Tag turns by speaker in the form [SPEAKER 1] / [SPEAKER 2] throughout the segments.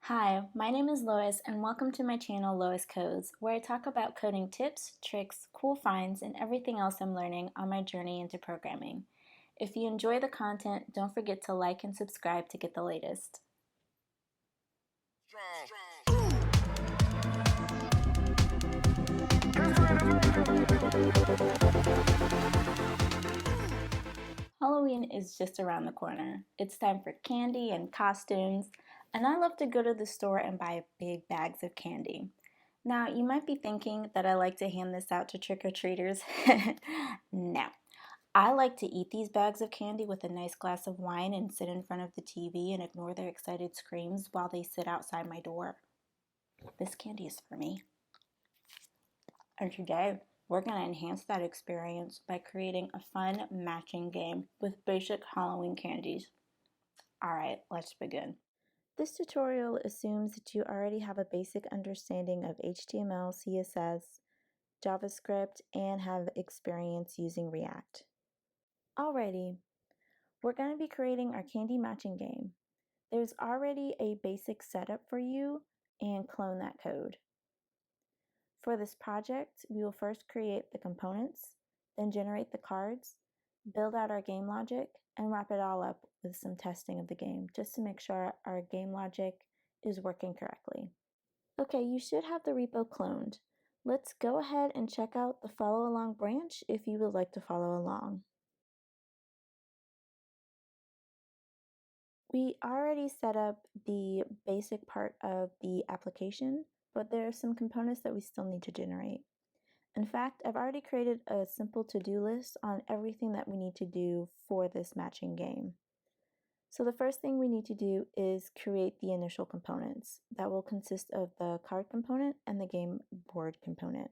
[SPEAKER 1] Hi, my name is Lois, and welcome to my channel Lois Codes, where I talk about coding tips, tricks, cool finds, and everything else I'm learning on my journey into programming. If you enjoy the content, don't forget to like and subscribe to get the latest. Halloween is just around the corner. It's time for candy and costumes, and I love to go to the store and buy big bags of candy. Now, you might be thinking that I like to hand this out to trick-or-treaters. No. I like to eat these bags of candy with a nice glass of wine and sit in front of the TV and ignore their excited screams while they sit outside my door. This candy is for me. And today, we're going to enhance that experience by creating a fun matching game with basic Halloween candies. Alright, let's begin. This tutorial assumes that you already have a basic understanding of HTML, CSS, JavaScript, and have experience using React. Alrighty, we're going to be creating our candy matching game. There's already a basic setup for you, and clone that code. For this project, we will first create the components, then generate the cards, build out our game logic, and wrap it all up with some testing of the game, just to make sure our game logic is working correctly. Okay, you should have the repo cloned. Let's go ahead and check out the follow along branch if you would like to follow along. We already set up the basic part of the application, but there are some components that we still need to generate. In fact, I've already created a simple to-do list on everything that we need to do for this matching game. So the first thing we need to do is create the initial components. That will consist of the card component and the game board component.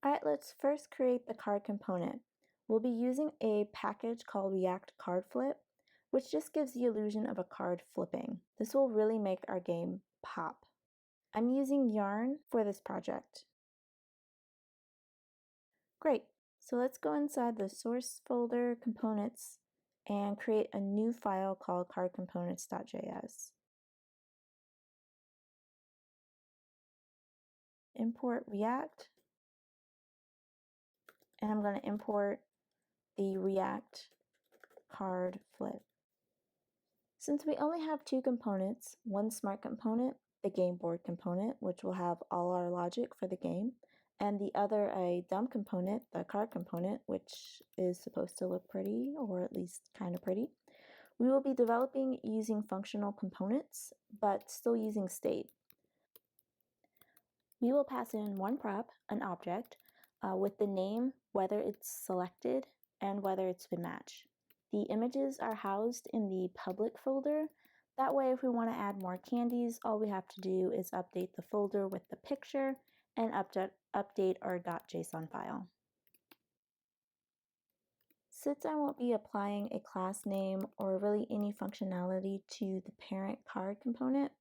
[SPEAKER 1] Alright, let's first create the card component. We'll be using a package called React Card Flip, which just gives the illusion of a card flipping. This will really make our game pop. I'm using Yarn for this project. Great, so let's go inside the source folder components and create a new file called cardcomponents.js. Import React, and I'm going to import the React card flip. Since we only have two components, one smart component, the game board component, which will have all our logic for the game, and the other a dumb component, the card component, which is supposed to look pretty, or at least kind of pretty, we will be developing using functional components, but still using state. We will pass in one prop, an object, with the name, whether it's selected, and whether it's been matched. The images are housed in the public folder. That way, if we want to add more candies, all we have to do is update the folder with the picture and update our .json file. Since I won't be applying a class name or really any functionality to the parent card component,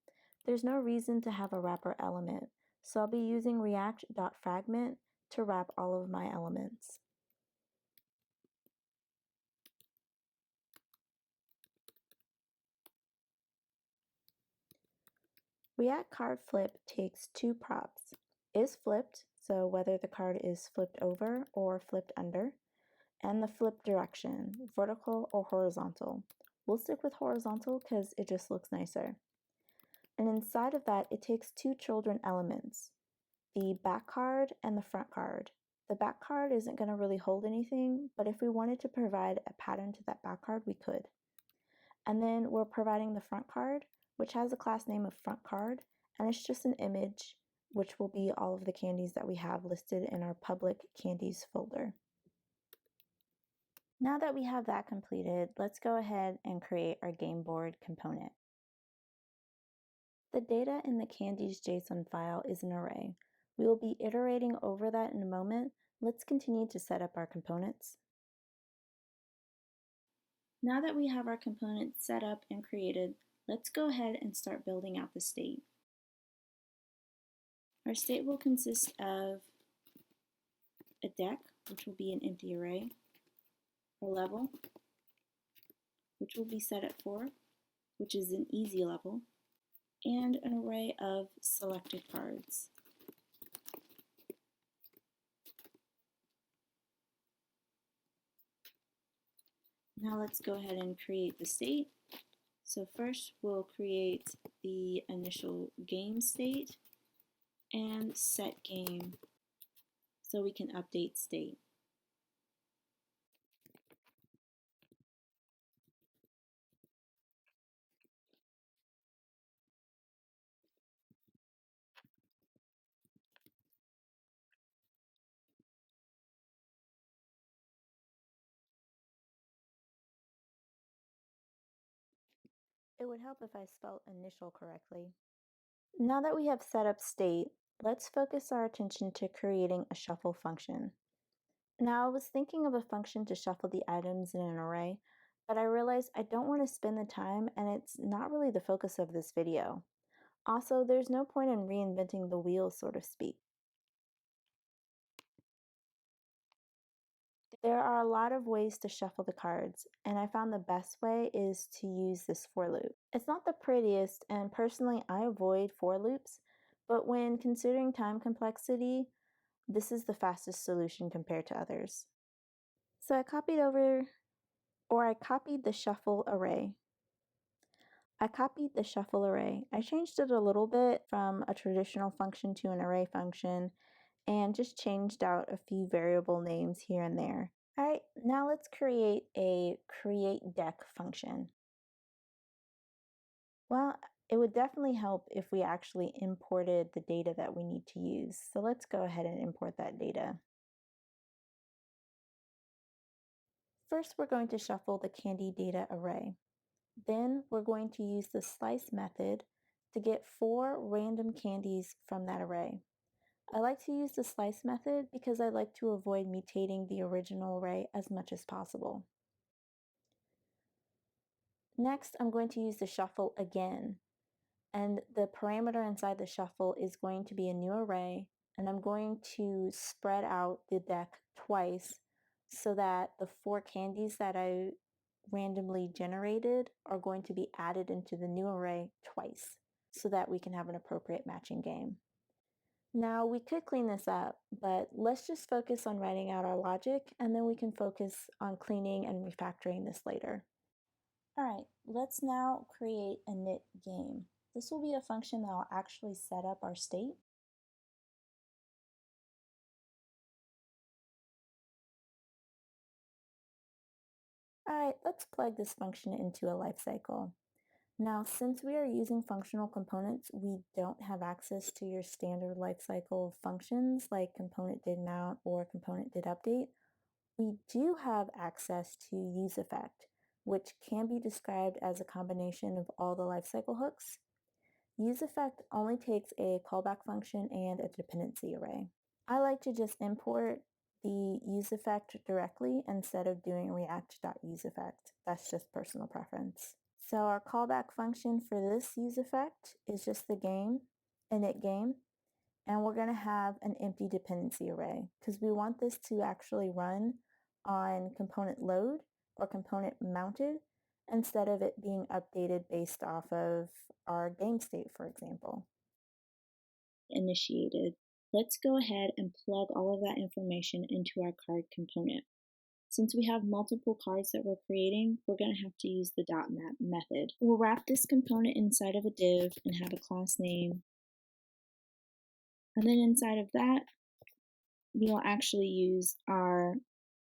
[SPEAKER 1] there's no reason to have a wrapper element. So I'll be using react.fragment to wrap all of my elements. React card flip takes two props. Is flipped, so whether the card is flipped over or flipped under, and the flip direction, vertical or horizontal. We'll stick with horizontal because it just looks nicer. And inside of that, it takes two children elements, the back card and the front card. The back card isn't going to really hold anything, but if we wanted to provide a pattern to that back card, we could. And then we're providing the front card, which has a class name of front card, and it's just an image, which will be all of the candies that we have listed in our public candies folder. Now that we have that completed, let's go ahead and create our game board component. The data in the candies JSON file is an array. We will be iterating over that in a moment. Let's continue to set up our components. Now that we have our components set up and created, let's go ahead and start building out the state. Our state will consist of a deck, which will be an empty array, a level, which will be set at 4, which is an easy level, and an array of selected cards. Now let's go ahead and create the state. So first we'll create the initial game state and set game so we can update state. It would help if I spelled initial correctly. Now that we have set up state, let's focus our attention to creating a shuffle function. Now I was thinking of a function to shuffle the items in an array, but I realized I don't want to spend the time and it's not really the focus of this video. Also, there's no point in reinventing the wheel, so to speak. There are a lot of ways to shuffle the cards, and I found the best way is to use this for loop. It's not the prettiest, and personally I avoid for loops, but when considering time complexity, this is the fastest solution compared to others. So I copied the shuffle array. I changed it a little bit from a traditional function to an array function and just changed out a few variable names here and there. All right, now let's create a create deck function. Well, it would definitely help if we actually imported the data that we need to use. So let's go ahead and import that data. First, we're going to shuffle the candy data array. Then we're going to use the slice method to get 4 random candies from that array. I like to use the slice method because I like to avoid mutating the original array as much as possible. Next, I'm going to use the shuffle again, and the parameter inside the shuffle is going to be a new array, and I'm going to spread out the deck twice so that the 4 candies that I randomly generated are going to be added into the new array twice so that we can have an appropriate matching game. Now we could clean this up, but let's just focus on writing out our logic and then we can focus on cleaning and refactoring this later. All right, let's now create a init game. This will be a function that will actually set up our state. All right, let's plug this function into a lifecycle. Now, since we are using functional components, we don't have access to your standard lifecycle functions like component did mount or component did update. We do have access to useEffect, which can be described as a combination of all the lifecycle hooks. UseEffect only takes a callback function and a dependency array. I like to just import the useEffect directly instead of doing react.useEffect. That's just personal preference. So our callback function for this useEffect is just the game, init game, and we're going to have an empty dependency array because we want this to actually run on component load or component mounted instead of it being updated based off of our game state, for example. Initiated. Let's go ahead and plug all of that information into our card component. Since we have multiple cards that we're creating, we're going to have to use the .map method. We'll wrap this component inside of a div and have a class name. And then inside of that, we'll actually use our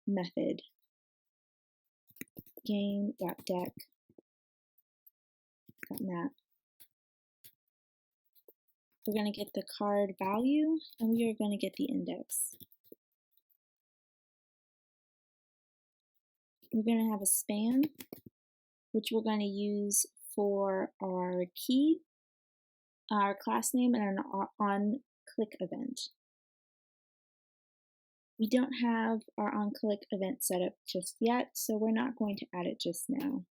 [SPEAKER 1] method, game.deck.map. We're going to get the card value, and we are going to get the index. We're going to have a span, which we're going to use for our key, our class name, and an on-click event. We don't have our on-click event set up just yet, so we're not going to add it just now.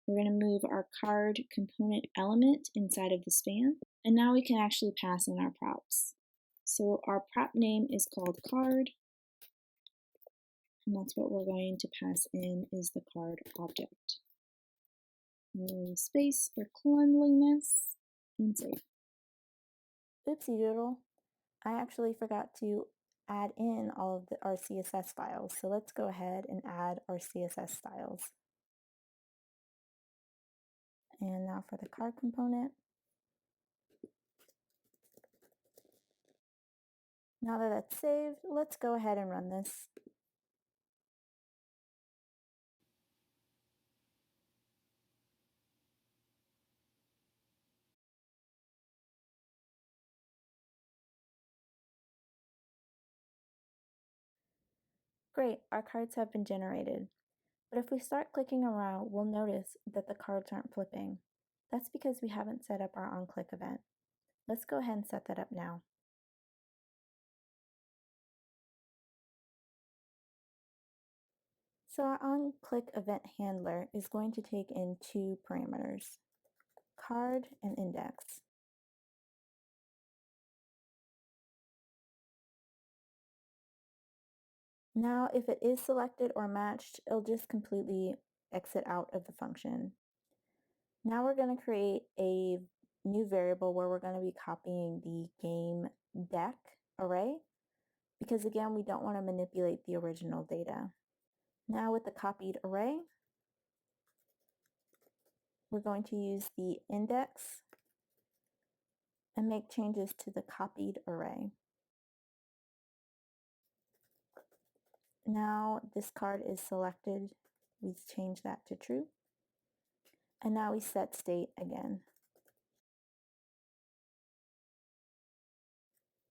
[SPEAKER 1] We're going to move our card component element inside of the span, and now we can actually pass in our props. So our prop name is called card, and that's what we're going to pass in is the card object.
[SPEAKER 2] space for cleanliness, and save.
[SPEAKER 1] Oopsie doodle. I actually forgot to add in all of our CSS files. So let's go ahead and add our CSS styles. And now for the card component. Now that that's saved, let's go ahead and run this. Great, our cards have been generated. But if we start clicking around, we'll notice that the cards aren't flipping. That's because we haven't set up our onClick event. Let's go ahead and set that up now. So our onClick event handler is going to take in two parameters, card and index. Now, if it is selected or matched, it'll just completely exit out of the function. Now we're going to create a new variable where we're going to be copying the game deck array, because again, we don't want to manipulate the original data. Now with the copied array, we're going to use the index and make changes to the copied array. Now this card is selected. We change that to true. And now we set state again.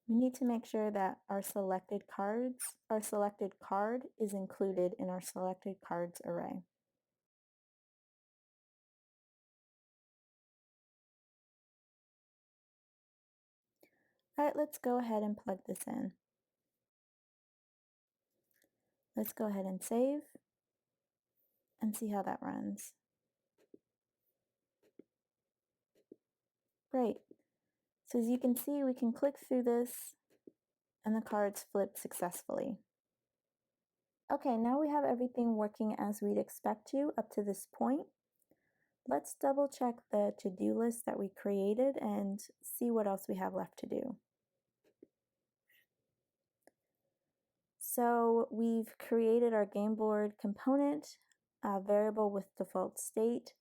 [SPEAKER 1] We need to make sure that our selected card is included in our selected cards array. All right, let's go ahead and plug this in. Let's go ahead and save and see how that runs. Great. So as you can see, we can click through this and the cards flip successfully. Okay, now we have everything working as we'd expect to up to this point. Let's double check the to-do list that we created and see what else we have left to do. So we've created our game board component, a variable with default state,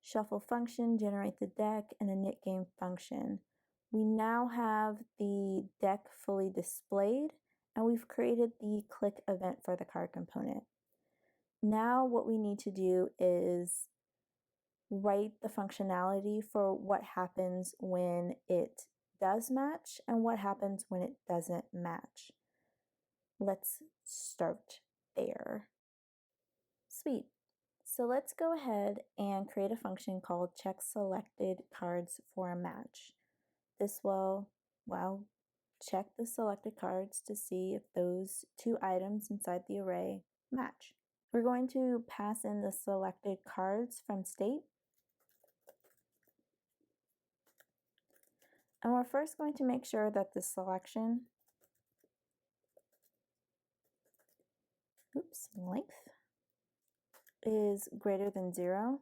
[SPEAKER 1] shuffle function, generate the deck, and a knit game function. We now have the deck fully displayed, and we've created the click event for the card component. Now what we need to do is write the functionality for what happens when it does match and what happens when it doesn't match. Let's start there. Sweet. So let's go ahead and create a function called check selected cards for a match. This will, well, check the selected cards to see if those two items inside the array match. We're going to pass in the selected cards from state. And we're first going to make sure that the selection, length, is greater than 0,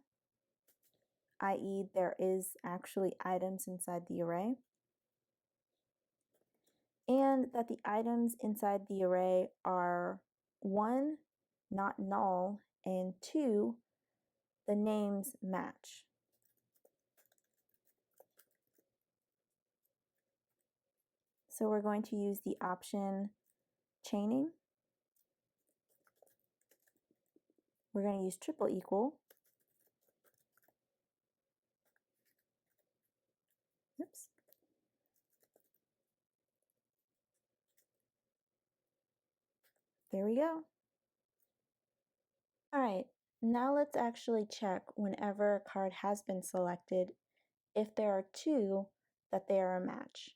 [SPEAKER 1] i.e. there is actually items inside the array, and that the items inside the array are 1, not null, and 2, the names match. So we're going to use the option chaining. We're going to use triple equal. Oops. There we go. All right, now let's actually check whenever a card has been selected if there are 2 that they are a match.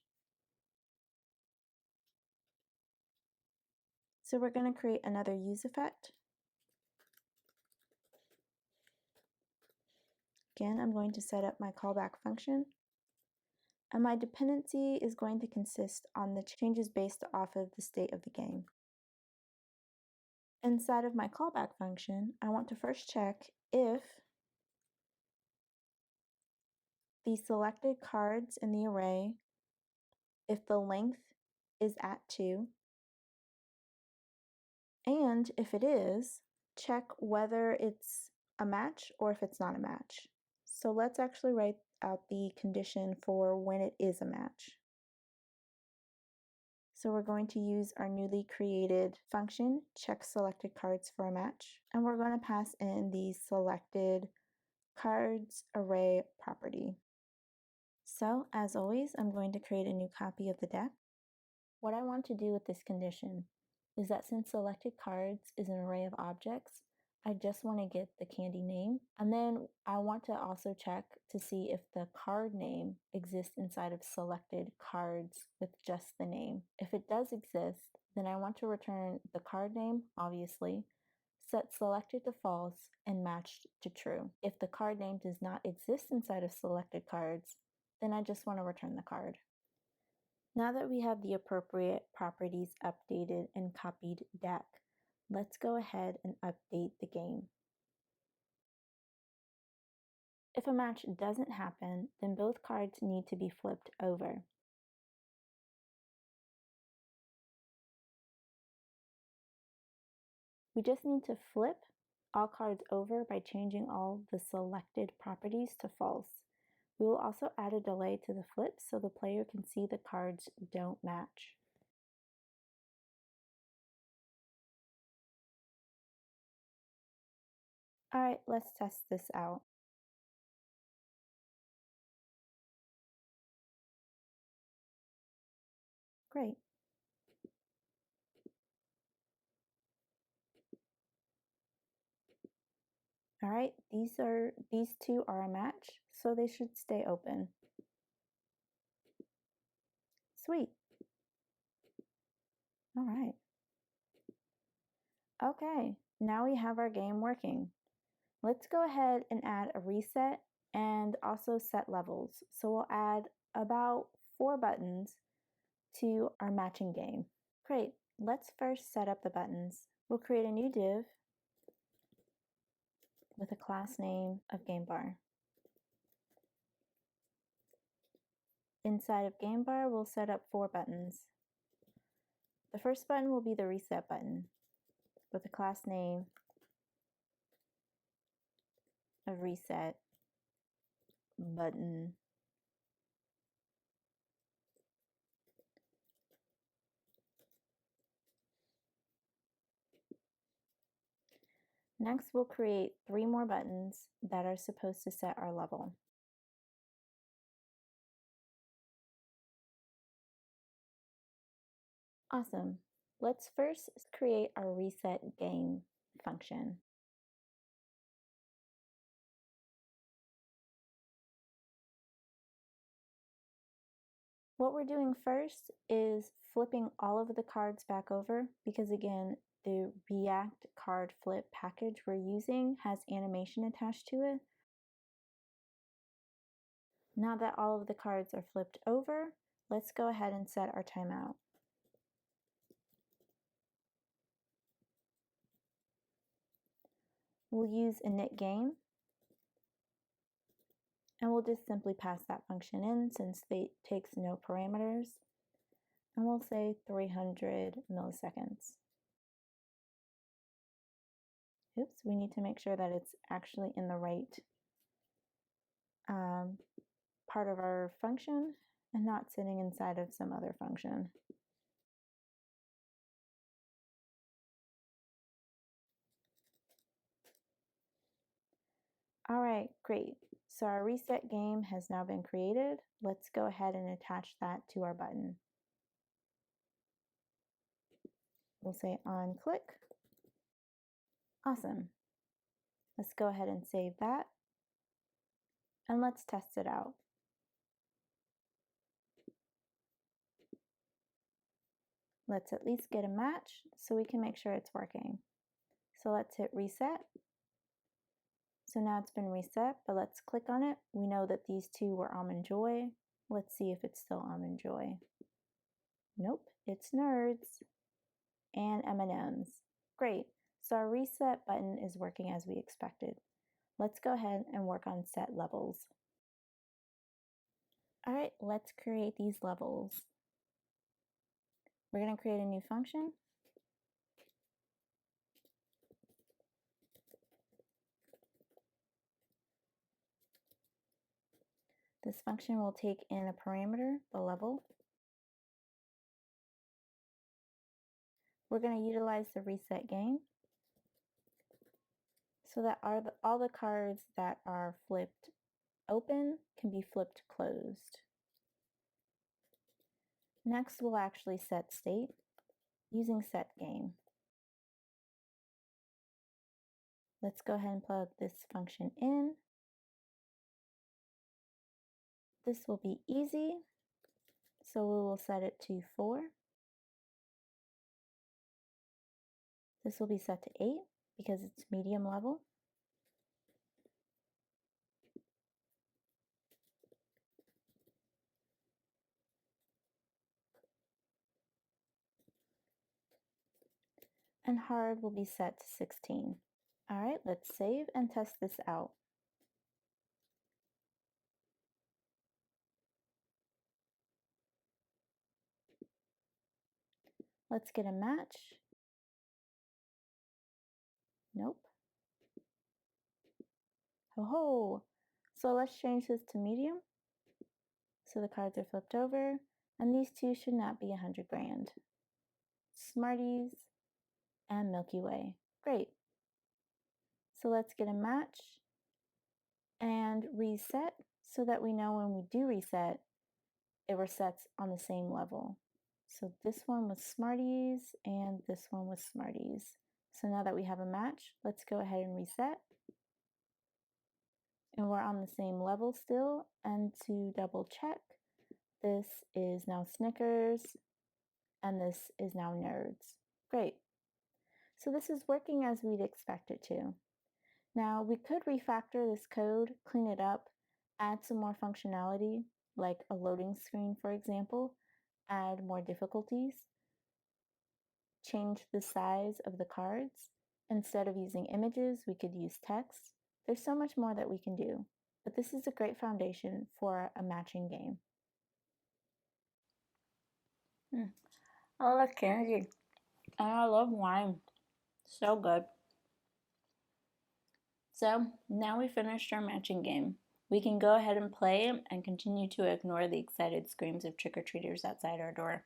[SPEAKER 1] So we're going to create another use effect. Again, I'm going to set up my callback function. And my dependency is going to consist on the changes based off of the state of the game. Inside of my callback function, I want to first check if the selected cards in the array if the length is at 2, and if it is, check whether it's a match or if it's not a match. So let's actually write out the condition for when it is a match. So we're going to use our newly created function, check selected cards for a match, and we're going to pass in the selected cards array property. So as always, I'm going to create a new copy of the deck. What I want to do with this condition is that since selected cards is an array of objects, I just want to get the candy name, and then I want to also check to see if the card name exists inside of selected cards with just the name. If it does exist, then I want to return the card name, obviously, set selected to false, and matched to true. If the card name does not exist inside of selected cards, then I just want to return the card. Now that we have the appropriate properties updated and copied deck, let's go ahead and update the game. If a match doesn't happen, then both cards need to be flipped over. We just need to flip all cards over by changing all the selected properties to false. We will also add a delay to the flip so the player can see the cards don't match. Alright, let's test this out. Great. Alright, these two are a match, so they should stay open. Sweet. Alright. Okay, now we have our game working. Let's go ahead and add a reset and also set levels. So we'll add about 4 buttons to our matching game. Great, let's first set up the buttons. We'll create a new div with a class name of GameBar. Inside of GameBar, we'll set up 4 buttons. The first button will be the reset button with a class name of reset button. Next, we'll create 3 more buttons that are supposed to set our level. Awesome. Let's first create our reset game function. What we're doing first is flipping all of the cards back over because again, the React card flip package we're using has animation attached to it. Now that all of the cards are flipped over, let's go ahead and set our timeout. We'll use init game, and we'll just simply pass that function in since it takes no parameters. And we'll say 300 milliseconds. Oops, we need to make sure that it's actually in the right part of our function and not sitting inside of some other function. All right, great. So our reset game has now been created. Let's go ahead and attach that to our button. We'll say on click. Awesome. Let's go ahead and save that. And let's test it out. Let's at least get a match so we can make sure it's working. So let's hit reset. So now it's been reset, but let's click on it. We know that these two were Almond Joy. Let's see if it's still Almond Joy. Nope, it's Nerds and M&Ms. Great, so our reset button is working as we expected. Let's go ahead and work on set levels. All right, let's create these levels. We're going to create a new function. This function will take in a parameter, the level. We're going to utilize the reset game so that all the cards that are flipped open can be flipped closed. Next, we'll actually set state using set game. Let's go ahead and plug this function in. This will be easy, so we will set it to 4. This will be set to 8 because it's medium level. And hard will be set to 16. All right, let's save and test this out. Let's get a match. Nope. Oh, so let's change this to medium. So the cards are flipped over, and these two should not be 100 grand. Smarties and Milky Way. Great. So let's get a match and reset so that we know when we do reset, it resets on the same level. So this one was Smarties and this one was Smarties. So now that we have a match, let's go ahead and reset. And we're on the same level still. And to double check, this is now Snickers and this is now Nerds. Great. So this is working as we'd expect it to. Now we could refactor this code, clean it up, add some more functionality, like a loading screen, for example, add more difficulties, change the size of the cards. Instead of using images, we could use text. There's so much more that we can do, but this is a great foundation for a matching game. I love candy, and I love wine. So good. So now we finished our matching game. We can go ahead and play and continue to ignore the excited screams of trick-or-treaters outside our door.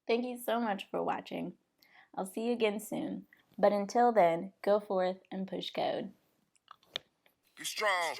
[SPEAKER 1] Thank you so much for watching. I'll see you again soon. But until then, go forth and push code.
[SPEAKER 3] Be strong.